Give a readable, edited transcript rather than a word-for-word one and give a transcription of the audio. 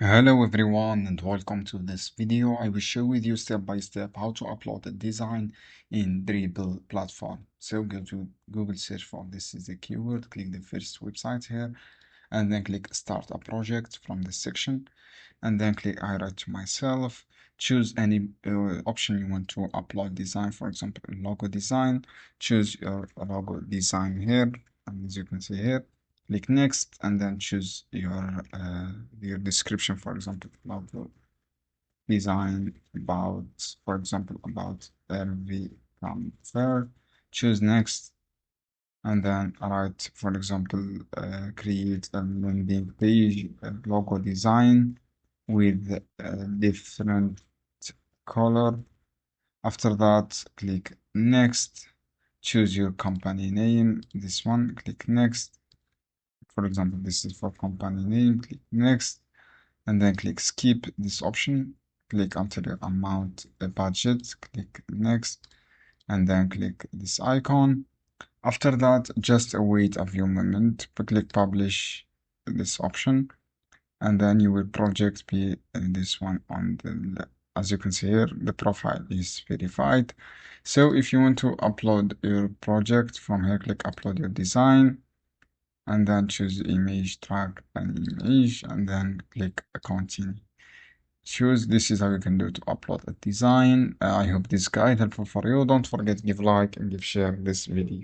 Hello everyone and welcome to this video. I will show with you step by step how to upload a design in Dribbble platform. So go to Google search for this is a keyword, click the first website here and then click start a project from this section and then click I write to myself. Choose any option you want to upload design, for example logo design. Choose your logo design here and as you can see here click next and then choose your description, for example logo design about, for example about LV fair. Choose next and then write, for example create a landing page logo design with a different color. After that click next, choose your company name, this one, click next. For example, this is for company name, click next, and then click skip this option, click until your amount budget, click next, and then click this icon. After that, just wait a few moments, click publish this option, and then your project be this one on the, as you can see here, the profile is verified. So if you want to upload your project from here, click upload your design and then choose image, drag an image, and then click continue. Choose, this is how you can do to upload a design. I hope this guide helpful for you. Don't forget to give like and give share this video.